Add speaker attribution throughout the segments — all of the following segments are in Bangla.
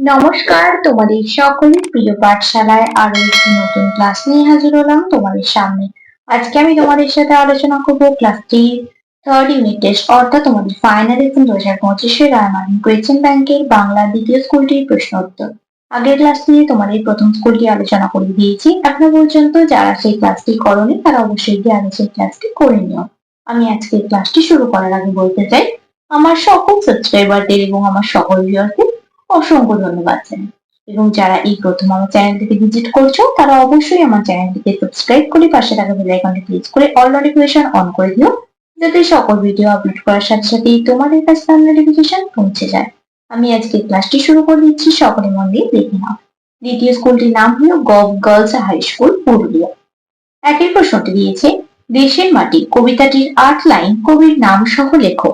Speaker 1: নমস্কার, তোমাদের সকলের প্রিয় পাঠশালায় আরো একটি নতুন ক্লাস নিয়ে হাজির হলাম তোমাদের সামনে। আজকে আমি তোমাদের সাথে আলোচনা করবো ক্লাস 3 থার্ড ইউনিট টেস্ট অর্থাৎ তোমাদের ফাইনাল এক্সাম 2025 রায়মার্টিন কোয়েশ্চেন ব্যাংকের বাংলা দ্বিতীয় স্কুলটির প্রশ্ন উত্তর। আগের ক্লাস নিয়ে তোমাদের প্রথম স্কুলটি আলোচনা করে দিয়েছি। এখনো পর্যন্ত যারা সেই ক্লাসটি করোনি তারা অবশ্যই গিয়ে আগে সেই ক্লাসটি করে নিও। আমি আজকে ক্লাসটি শুরু করার আগে বলতে চাই, আমার সকল সাবস্ক্রাইবারদের এবং আমার সকল ভিউয়ারদের অসংখ্য ধন্যবাদ জানাই। এবং যারা এই প্রথম আমার চ্যানেলটিকে ভিজিট করছো তারা অবশ্যই আমার চ্যানেলটিকে সাবস্ক্রাইব করে পাশে থাকা বেল আইকনটি ক্লিক করে অল নোটিফিকেশন অন করে দিও, যাতে সকল ভিডিও আপলোড করার সাথে সাথেই তোমাদের কাছে তার নোটিফিকেশন পৌঁছে যায়। আমি আজকে ক্লাসটি শুরু করে দিচ্ছি, সকলে মন দিয়ে দেখে নাও। দ্বিতীয় স্কুলটির নাম হলো gov girls high school Purulia. একের প্রশ্নটি দিয়েছে, দেশের মাটি কবিতাটির 8 লাইন কবির নাম সহ লেখো।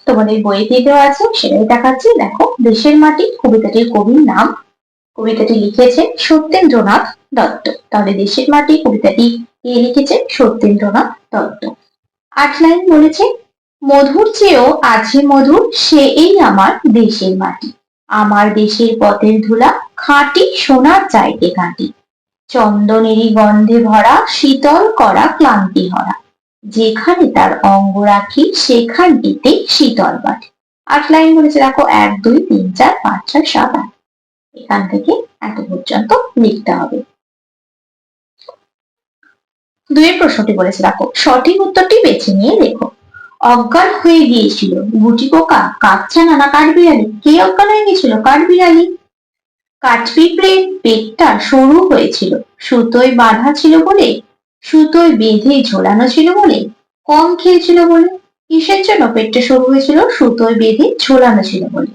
Speaker 1: তোমাদের বইতে দেওয়া আছে সেটাই দেখাচ্ছি। দেখো, দেশের মাটি কবিতাটির কবির নাম, কবিতাটি লিখেছে সত্যেন্দ্রনাথ দত্ত। তাহলে দেশের মাটি কবিতাটি কে লিখেছে? সত্যেন্দ্রনাথ দত্ত। 8 লাইন বলেছে, মধুর চেয়েও আছে মধুর সে এই আমার দেশের মাটি, আমার দেশের পথের ধুলা খাঁটি সোনার চাইতে খাঁটি, চন্দনেরই গন্ধে ভরা শীতল করা ক্লান্তি হরা, যেখানে তার অঙ্গ রাখি সেখানটিতে শীতল বাটে। 8 লাইন বলেছে, দেখো 1 2 3 4 5 6 7 8, এখান থেকে এত পর্যন্ত লিখতে হবে। দুইয়ের প্রশ্নটি বলেছে, দেখো সঠিক উত্তরটি বেছে নিয়ে লেখো। অজ্ঞান হয়ে গিয়েছিল গুটি পোকা, কাকছানা না কাঠবিড়ালি? কে অজ্ঞান হয়ে গিয়েছিল? কাঠবিড়ালি। কাঠপিঁপড়ে পেটটা সরু হয়েছিল, সুতোয় বাঁধা ছিল বলে? সুতোয় বেঁধে ঝোলানো ছিল বলে? কম খেয়েছিল বলে? কিসের জন্য পেটটা সরু হয়েছিল? সুতোয় বেঁধে ঝোলানো ছিল বলে।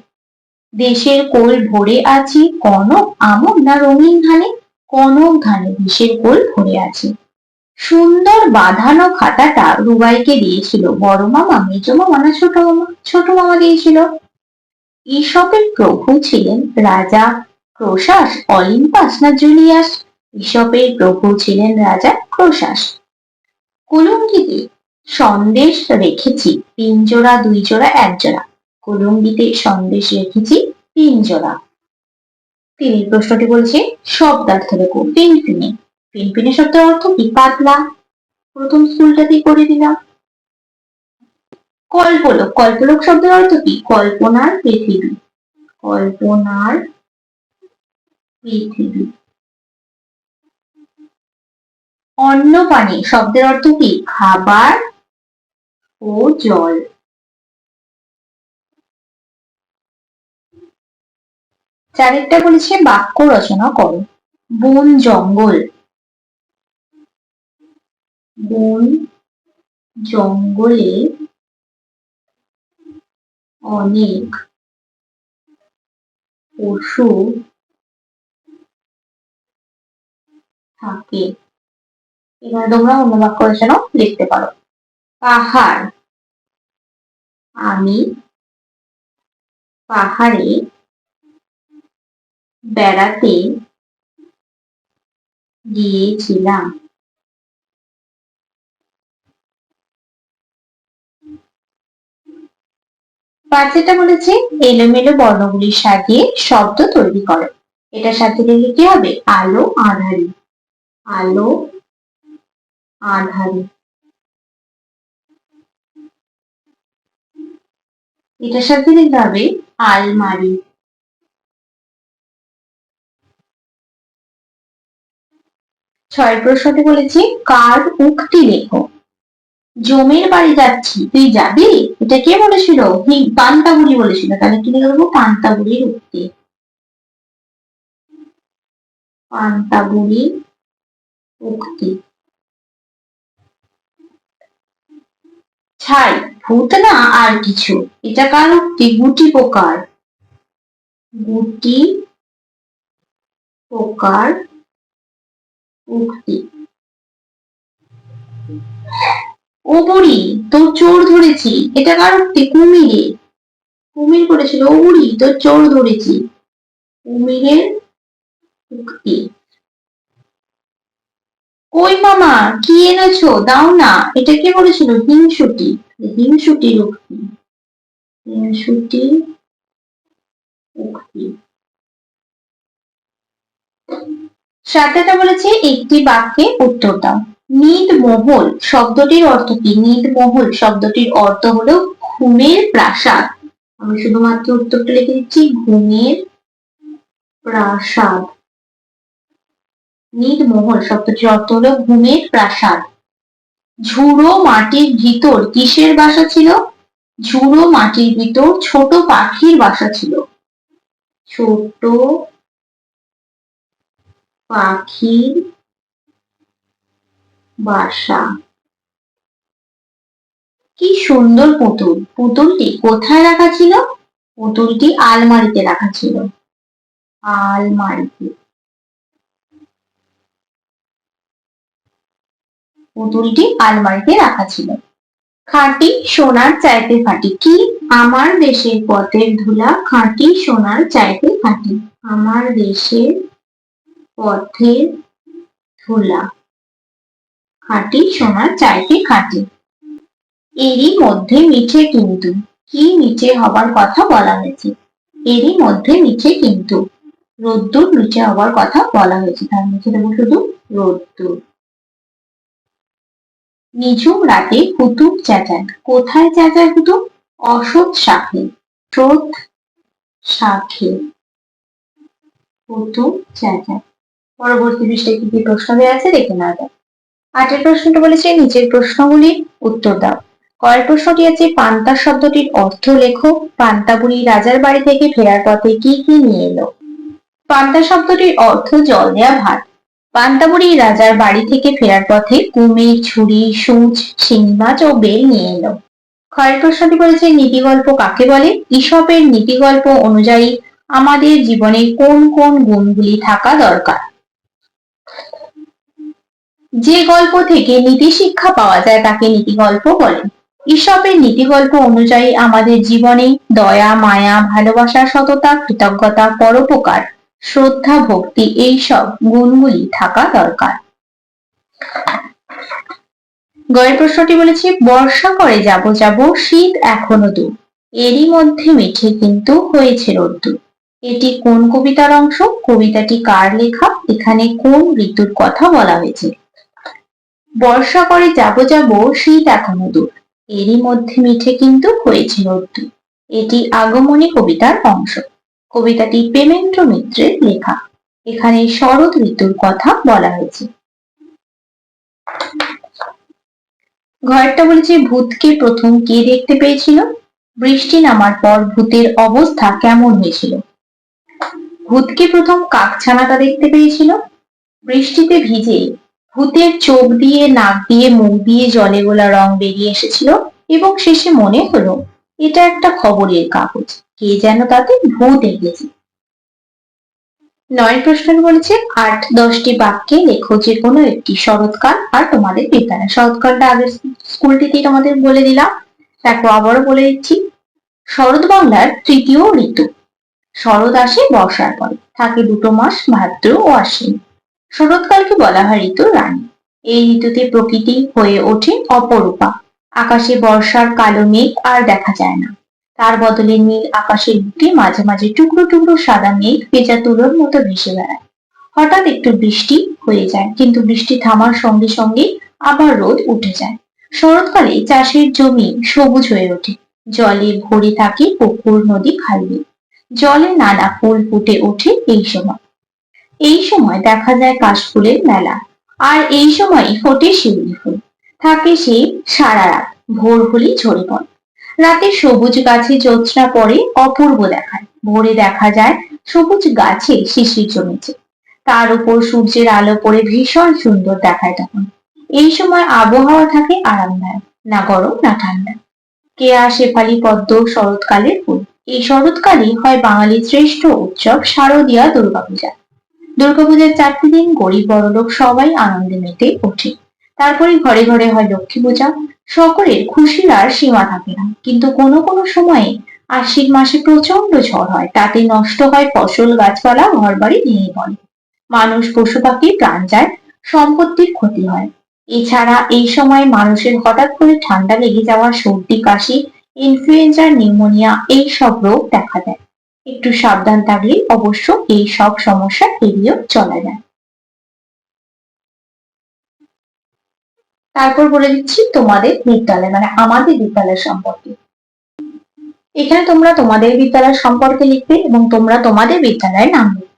Speaker 1: দেশের কোল ভরে আছি কনক আমন না রঙিন ধানে? কনক ধানে দেশের কোল ভরে আছে। সুন্দর বাঁধানো খাতাটা রুবাইকে দিয়েছিল বড় মামা, মেজ মামা না ছোট মামা? ছোট মামা দিয়েছিল। ঈশপের প্রভু ছিলেন রাজা ক্রোশাস, অলিম্পাস না জুলিয়াস? ঈশপের প্রভু ছিলেন রাজা ক্রোশাস। কুলুঙ্গিতে সন্দেশ রেখেছি 3 জোড়া 2 জোড়া 1 জোড়া, কুলুঙ্গিতে সন্দেশ রেখেছি 3 জোড়া। তিনি প্রশ্নটি বলছে শব্দার্থ লেখো। পিনপিনে, পিনপিনে শব্দের অর্থ কি? পাতলা। প্রথম স্কুলটাতেই করে দিলাম। কল্পলোক, কল্পলোক শব্দের অর্থ কি? কল্পনার পৃথিবী, কল্পনার পৃথিবী। অন্নপানি শব্দের অর্থ কি? খাবার ও জল। চারেরটা বলেছে বাক্য রচনা করো। বন জঙ্গল, বন জঙ্গলে অনেক পশু থাকে। এখানে তোমরা অন্য বাক্য রচনা লিখতে পারো। পাহাড়, আমি পাহাড়ে বেড়াতে গিয়েছিলাম। পাঁচেরটা বলেছে এলোমেলো বর্ণগুলি সাজিয়ে শব্দ তৈরি করো। এটার সাথে দিলে কি হবে? আলো আঁধারি, আলো আঁধারি। এটার সাথে দিতে হবে আলমারি। ছয় প্রশ্নটি বলেছি কার উক্তি লেখো। জমের বাড়ি যাচ্ছি তুই যাবি, এটা কে বলেছিল? পান্তাবুড়ি বলেছিল। তাহলে কি লিখবো? পান্তাবুড়ির উক্তি, পান্তাবুড়ির উক্তি। ছাই, ভূত না আর কিছু, এটা কার উক্তি? গুটি পোকার, গুটি পোকার উক্তি। ও বুড়ি তোর চোর ধরেছি, এটা কার উক্তি? কুমিরে, কুমির করেছিল। ও বুড়ি তোর চোর ধরেছি, কুমিরের উক্তি। কই মামা কি এনেছো দাও না, এটা কে বলেছিল? হিংসুটি, হিংসুটির উক্তি, হিংসুটির উক্তি। 7টা বলেছে একটি বাক্যে উত্তর দাও। নীলমহল শব্দটির অর্থ কি? নীলমহল শব্দটির অর্থ হলো ঘুমের প্রাসাদ। আমি শুধুমাত্র উত্তরটা লিখে দিচ্ছি, ঘুমের প্রাসাদ। নীলমহল শব্দটির অর্থ হলো ঘুমের প্রাসাদ। ঝুড়ো মাটির ভিতর কিসের বাসা ছিল? ঝুড়ো মাটির ভিতর ছোট পাখির বাসা ছিল। ছোট পাখির বাসা। কি সুন্দর পুতুল। পুতুলটি কোথায় রাখা ছিল? পুতুলটি আলমারিতে রাখা ছিল। আলমারিতে। পুতুলটি আলমারিতে রাখা ছিল। খাঁটি সোনার চাইতে খাঁটি কি? আমার দেশের পথের ধুলা খাঁটি সোনার চাইতে খাঁটি। আমার দেশের পথের ধুলা খাঁটি সোনার চাইতে খাঁটি। এরই মধ্যে মিছে কিন্তু। কি নিচে হবার কথা বলা হয়েছে? এরই মধ্যে নিচে কিন্তু। রোদ্দুর নিচে হবার কথা বলা হয়েছে, তার নিচে দেবো শুধু রোদ্দুর। নিঝুম রাতে কুতুব চেঁচায়। কোথায় চেঁচায় কুতুব? অসৎ শাখে। সৎ শাখে কুতুব চেঁচায়। পরবর্তী পৃষ্ঠায় কি কি প্রশ্ন দেওয়া আছে দেখে নেওয়া যাক। 8এর প্রশ্নটা বলেছে নিচের প্রশ্নগুলির উত্তর দাও। কয়ের প্রশ্নটি আছে পান্তা শব্দটির অর্থ লেখো। পান্তা বুড়ি রাজার বাড়ি থেকে ফেরার পথে কি কি নিয়ে এলো? পান্তা শব্দটির অর্থ জল দেয়া ভাত। পান্তা বুড়ি রাজার বাড়ি থেকে ফেরার পথে কুমির, ছুরি, সূঁচ, শিঙি মাছ ও বেল নিয়ে এলো। ক্ষয়ের প্রশ্নটি বলেছে নীতিগল্প কাকে বলে? ঈশপের নীতিগল্প অনুযায়ী আমাদের জীবনে কোন কোন গুণগুলি থাকা দরকার? যে গল্প থেকে নীতি শিক্ষা পাওয়া যায় তাকে নীতিগল্প বলে। ঈশপের নীতিগল্প অনুযায়ী আমাদের জীবনে দয়া, মায়া, ভালোবাসা, সততা, কৃতজ্ঞতা, পরোপকার, শ্রদ্ধা, ভক্তি এইসব গুণগুলি থাকা দরকার। গয়ের প্রশ্নটি বলেছে বর্ষা করে যাব যাব শীত এখনো দূর, এরই মধ্যে মিঠে কিন্তু হয়েছে রোদ্দুর। এটি কোন কবিতার অংশ? কবিতাটি কার লেখা? এখানে কোন ঋতুর কথা বলা হয়েছে? বর্ষা করে যাব যাব শীত এখনো দূর, এরই মধ্যে মিঠে কিন্তু হয়েছে রোদ্দুর। এটি আগমনী কবিতার অংশ। কবিতাটি প্রেমেন্দ্র মিত্রের লেখা। এখানে শরৎ ঋতুর কথা বলা হয়েছে। ঘরটা বলেছে ভূতকে প্রথম কে দেখতে পেয়েছিল? বৃষ্টি নামার পর ভূতের অবস্থা কেমন হয়েছিল? ভূতকে প্রথম কাকছানাটা দেখতে পেয়েছিল। বৃষ্টিতে ভিজে ভূতের চোখ দিয়ে, নাক দিয়ে, মুখ দিয়ে জলে গোলা রং বেরিয়ে এসেছিল এবং শেষে মনে হলো এটা একটা খবরের কাগজ, কে যেন তাতে ভূত এঁকেছে। 9 প্রশ্ন বলেছে 8-10টি বাক্যে লেখো যে কোনো একটি। শরৎকাল আর তোমাদের বিজ্ঞানের শরৎকালটা আগের স্কুলটিতেই তোমাদের বলে দিলাম, দেখো আবারও বলে দিচ্ছি। শরৎ বাংলার তৃতীয় ঋতু। শরৎ আসে বর্ষার পরে, থাকে 2 মাস, ভাদ্র ও আশ্বিন। শরৎকালকে বলা হয় ঋতুর রানী। এই ঋতুতে প্রকৃতি হয়ে ওঠে অপরূপা। আকাশে বর্ষার কালো মেঘ আর দেখা যায় না, তার বদলে নীল আকাশের বুকে মাঝে মাঝে টুকরো টুকরো সাদা মেঘ পেঁচা তুলোর মতো ভেসে বেড়ায়। হঠাৎ একটু বৃষ্টি হয়ে যায়, কিন্তু বৃষ্টি থামার সঙ্গে সঙ্গে আবার রোদ উঠে যায়। শরৎকালে চাষের জমি সবুজ হয়ে ওঠে, জলে ভরে থাকে পুকুর, নদী, খালবিল। জলে নানা ফুল ফুটে ওঠে এই সময়। এই সময় দেখা যায় কাশফুলের মেলা, আর এই সময়ই ফোটে শিউলি ফুল। থাকে সে সারা রাত, ভোর হলেই ঝরে পড়ে। রাতে সবুজ গাছে জ্যোৎস্না পড়ে অপূর্ব দেখায়। ভোরে দেখা যায় সবুজ গাছে শিশির জমেছে, তার উপর সূর্যের আলো পড়ে ভীষণ সুন্দর দেখায় তখন। এই সময় আবহাওয়া থাকে আরামদায়ক, না গরম না ঠান্ডা। কেয়া, শেফালি, পদ্ম শরৎকালের ফুল। এই শরৎকালে হয় বাঙালির শ্রেষ্ঠ উৎসব শারদীয়া দুর্গাপূজা। দুর্গাপূজার 4টি দিন গরিব বড়লোক সবাই আনন্দে মেতে ওঠে। তারপরে ঘরে ঘরে হয় লক্ষ্মী পূজা। সকলের খুশির আর সীমা থাকে না, কিন্তু কোনো কোনো সময়ে আশ্বিন মাসে প্রচন্ড ঝড় হয়, তাতে নষ্ট হয় ফসল, গাছপালা, ঘরবাড়ি ভেঙে পড়ে। মানুষ, পশু পাখি প্রাণ যায়, সম্পত্তির ক্ষতি হয়। এছাড়া এই সময় মানুষের হঠাৎ করে ঠান্ডা লেগে যাওয়া, সর্দি, কাশি, ইনফ্লুয়েঞ্জা, নিউমোনিয়া এই সব রোগ দেখা দেয়। একটু সাবধান থাকলে অবশ্য এই সব সমস্যা এড়িয়েও চলা যায়। তারপর বলে দিচ্ছি তোমাদের বিদ্যালয় মানে আমাদের বিদ্যালয় সম্পর্কে। এখানে তোমরা তোমাদের বিদ্যালয় সম্পর্কে লিখবে এবং তোমরা তোমাদের বিদ্যালয়ের নাম লিখবে।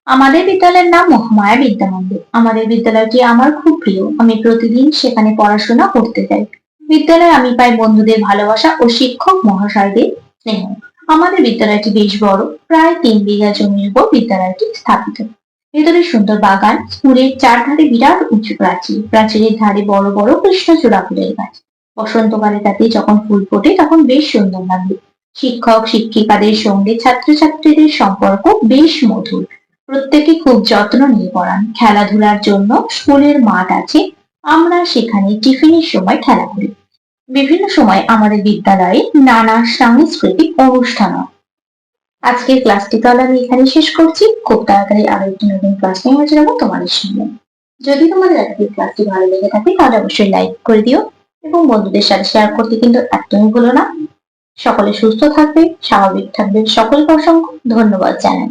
Speaker 1: আমাদের বিদ্যালয়ের নাম মহামায়া বিদ্যা মন্দির। আমাদের বিদ্যালয়টি আমার খুব প্রিয়। আমি প্রতিদিন সেখানে পড়াশোনা করতে যাই। বিদ্যালয়ে আমি পাই বন্ধুদের ভালোবাসা ও শিক্ষক মহাশয়দের স্নেহ। আমাদের বিদ্যালয়টি বেশ বড়, প্রায় 3 বিঘা জমির উপর বিদ্যালয়টি স্থাপিত। ভেতরে সুন্দর বাগান, স্কুলের চারধারে বিরাট উঁচু প্রাচীর, প্রাচীরের ধারে বড় বড় কৃষ্ণচূড়া ফুলের গাছ। বসন্তকালে তাতে যখন ফুল ফোটে তখন বেশ সুন্দর লাগে। শিক্ষক শিক্ষিকাদের সঙ্গে ছাত্রছাত্রীদের সম্পর্ক বেশ মধুর। প্রত্যেকে খুব যত্ন নিয়ে পড়ান। খেলাধুলার জন্য স্কুলের মাঠ আছে, আমরা সেখানে টিফিনের সময় খেলা করি। বিভিন্ন সময় আমাদের বিদ্যালয়ে নানা সাংস্কৃতিক অনুষ্ঠান হয়। আজকের ক্লাসটি তাহলে আমি এখানে শেষ করছি। খুব তাড়াতাড়ি আরো একটি নতুন ক্লাস নিয়ে হাজির হবো তোমাদের সামনে। যদি তোমাদের আজকের ক্লাসটি ভালো লেগে থাকে তাহলে অবশ্যই লাইক করে দিও এবং বন্ধুদের সাথে শেয়ার করতে কিন্তু একদমই ভুলো না। সকলে সুস্থ থাকবে, স্বাভাবিক থাকবে। সকলকে অসংখ্য ধন্যবাদ জানাই।